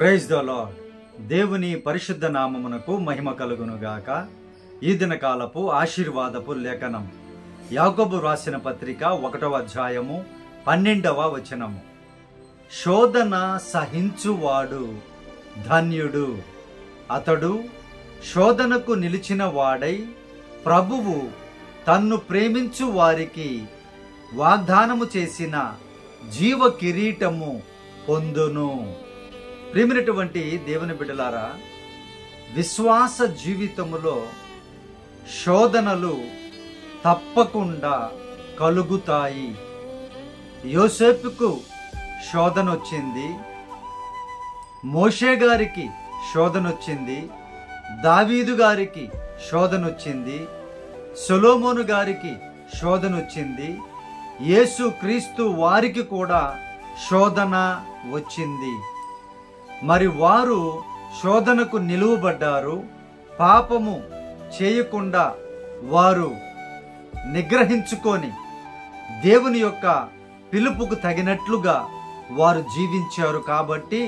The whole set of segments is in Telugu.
Praise the lord. దేవుని పరిశుద్ధ నామమునకు మహిమ కలుగునుగాక. ఈ దినకాలపు ఆశీర్వాదపు లేఖనం యాకోబు రాసిన పత్రిక 1వ అధ్యాయము 12వ వచనము. శోధన సహించువాడు ధన్యుడు, అతడు శోధనకు నిలిచిన వాడై ప్రభువు తన్ను ప్రేమించు వారికి వాగ్దానము చేసిన జీవ కిరీటము పొందును. ప్రేమినటువంటి దేవుని బిడ్డలారా, విశ్వాస జీవితములో శోధనలు తప్పకుండా కలుగుతాయి. యోసేపుకు శోధన వచ్చింది, మోషే గారికి శోధన వచ్చింది, దావీదు గారికి శోధన వచ్చింది, సొలొమోను గారికి శోధన వచ్చింది, యేసు క్రీస్తు వారికి కూడా శోధన వచ్చింది. మరి వారు శోధనకు నిలువబడ్డారు. పాపము చేయకుండా వారు నిగ్రహించుకొని దేవుని యొక్క పిలుపుకు తగినట్లుగా వారు జీవించారు. కాబట్టి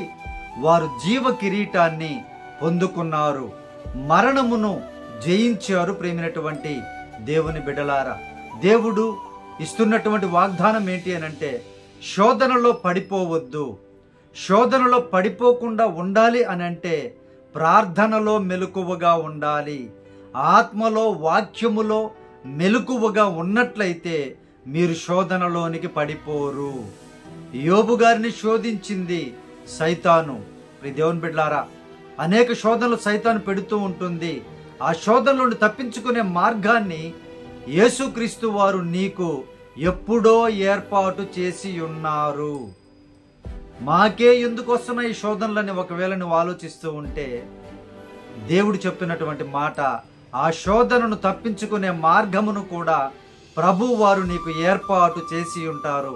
వారు జీవ కిరీటాన్ని పొందుకున్నారు, మరణమును జయించారు. ప్రేమినటువంటి దేవుని బిడ్డలారా, దేవుడు ఇస్తున్నటువంటి వాగ్దానం ఏంటి అనంటే, శోధనలో పడిపోవద్దు. శోధనలో పడిపోకుండా ఉండాలి అని అంటే ప్రార్థనలో మెలకువగా ఉండాలి. ఆత్మలో వాక్యములో మెలకువగా ఉన్నట్లయితే మీరు శోధనలోనికి పడిపోరు. యోబు గారిని శోధించింది సైతాను. దేవుని బిడ్డలారా, అనేక శోధనలు సైతాను పెడుతూ ఉంటుంది. ఆ శోధన నుండి తప్పించుకునే మార్గాన్ని యేసుక్రీస్తు వారు నీకు ఎప్పుడో ఏర్పాటు చేసి ఉన్నారు. మాకే ఎందుకు వస్తున్న ఈ శోధనలని ఒకవేళ నువ్వు ఆలోచిస్తూ ఉంటే, దేవుడు చెప్పినటువంటి మాట, ఆ శోధనను తప్పించుకునే మార్గమును కూడా ప్రభు వారు నీకు ఏర్పాటు చేసి ఉంటారు.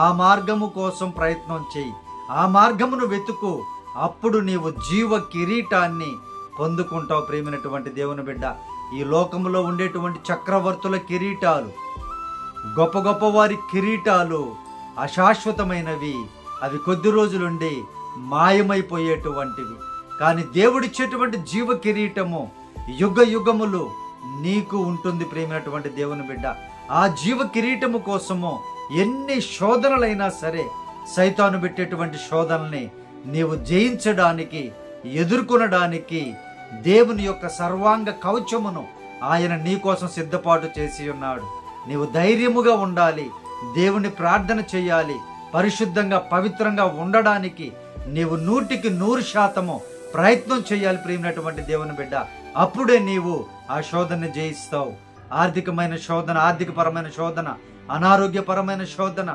ఆ మార్గము కోసం ప్రయత్నం చెయ్యి, ఆ మార్గమును వెతుకు. అప్పుడు నీవు జీవ కిరీటాన్ని పొందుకుంటావు. ప్రేమినటువంటి దేవుని బిడ్డ, ఈ లోకములో ఉండేటువంటి చక్రవర్తుల కిరీటాలు, గొప్ప గొప్ప వారి కిరీటాలు అశాశ్వతమైనవి. అవి కొద్ది రోజులుండి మాయమైపోయేటువంటివి. కానీ దేవుడిచ్చేటువంటి జీవ కిరీటము యుగ యుగములు నీకు ఉంటుంది. ప్రేమైనటువంటి దేవుని బిడ్డ, ఆ జీవ కిరీటము కోసము ఎన్ని శోధనలైనా సరే, సైతాను పెట్టేటువంటి శోధనల్ని నీవు జయించడానికి, ఎదుర్కొనడానికి దేవుని యొక్క సర్వాంగ కవచమును ఆయన నీ కోసం సిద్ధపాటు చేసి ఉన్నాడు. నీవు ధైర్యముగా ఉండాలి, దేవుని ప్రార్థన చేయాలి, పరిశుద్ధంగా పవిత్రంగా ఉండడానికి నీవు 100% ప్రయత్నం చేయాలి. ప్రియమైనటువంటి దేవుని బిడ్డ, అప్పుడే నీవు ఆ శోధన జయిస్తావు. ఆర్థికమైన శోధన, ఆర్థికపరమైన శోధన, అనారోగ్యపరమైన శోధన,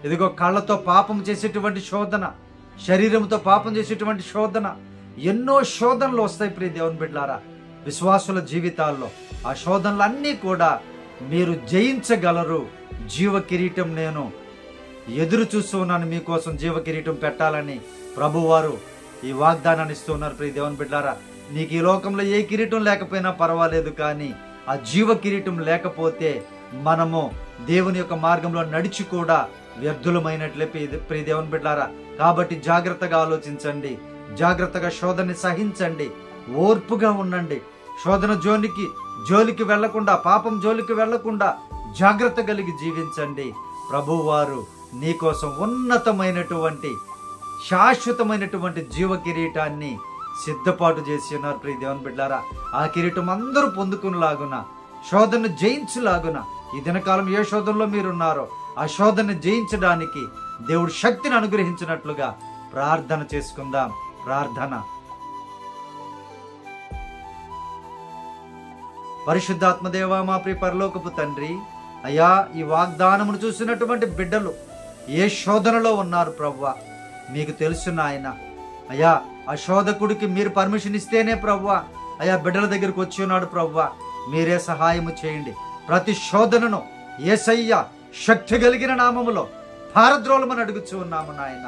ఇదిగో కళ్ళతో పాపం చేసేటువంటి శోధన, శరీరంతో పాపం చేసేటువంటి శోధన, ఎన్నో శోధనలు వస్తాయి. ప్రియ దేవుని బిడ్డలారా, విశ్వాసుల జీవితాల్లో ఆ శోధనలన్నీ కూడా మీరు జయించగలరు. జీవ కిరీటం నేను ఎదురు చూస్తూ ఉన్నాను, మీకోసం జీవ కిరీటం పెట్టాలని ప్రభువారు ఈ వాగ్దానాన్ని ఇస్తూ ఉన్నారు. ప్రియ దేవుని బిడ్డలారా, నీకు ఈ లోకంలో ఏ కిరీటం లేకపోయినా పర్వాలేదు, కానీ ఆ జీవ కిరీటం లేకపోతే మనము దేవుని యొక్క మార్గంలో నడిచి కూడా వ్యర్థులమైనట్లే. ప్రియ దేవుని బిడ్డలారా, కాబట్టి జాగ్రత్తగా ఆలోచించండి, జాగ్రత్తగా శోధనని సహించండి, ఓర్పుగా ఉండండి. శోధన జోలికి వెళ్లకుండా, పాపం జోలికి వెళ్లకుండా జాగ్రత్త కలిగి జీవించండి. ప్రభువారు నీకోసం ఉన్నతమైనటువంటి శాశ్వతమైనటువంటి జీవ కిరీటాన్ని సిద్ధపాటు చేసి ఉన్నారు. ప్రియ దేవుని బిడ్డలారా, ఆ కిరీటం అందరూ పొందుకునేలాగున, శోధన జయించులాగున, ఈ దినకాలం ఏ శోధనలో మీరున్నారో ఆ శోధన జయించడానికి దేవుడు శక్తిని అనుగ్రహించినట్లుగా ప్రార్థన చేసుకుందాం. ప్రార్థన. పరిశుద్ధాత్మదేవా, మా ప్రియ పరలోకపు తండ్రి, అయ్యా, ఈ వాగ్దానమును చూసినటువంటి బిడ్డలు ఏ శోధనలో ఉన్నారు ప్రభువా, మీకు తెలుసు నాయన. అయ్యా, ఆ శోధకుడికి మీరు పర్మిషన్ ఇస్తేనే ప్రభువా అయ్యా బిడ్డల దగ్గరికి వచ్చి ఉన్నాడు. ప్రభువా, మీరే సహాయము చేయండి. ప్రతి శోధనను యేసయ్య శక్తి కలిగిన నామములో పారద్రోలమని అడుగుచూ ఉన్నాము నాయన.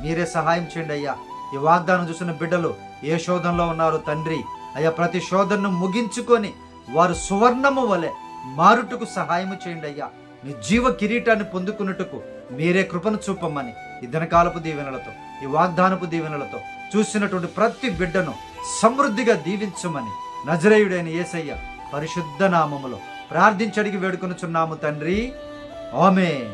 మీరే సహాయం చేయండి అయ్యా. ఈ వాగ్దానం చూసిన బిడ్డలు ఏ శోధనలో ఉన్నారు తండ్రి, అయ్యా, ప్రతి శోధనను ముగించుకొని వారు సువర్ణము వలె మారుటకు సహాయము చేయండి అయ్యా. మీ జీవ కిరీటాన్ని పొందుకున్నట్టుకు మీరే కృపను చూపమని ఈ దినకాలపు దీవెనలతో ఈ వాగ్దానపు దీవెనలతో చూసినటువంటి ప్రతి బిడ్డను సమృద్ధిగా దీవించమని నజరేయుడైన యేసయ్య పరిశుద్ధ నామములో ప్రార్థించి అడిగి వేడుకొనుచున్నాము తండ్రి. ఆమేన్.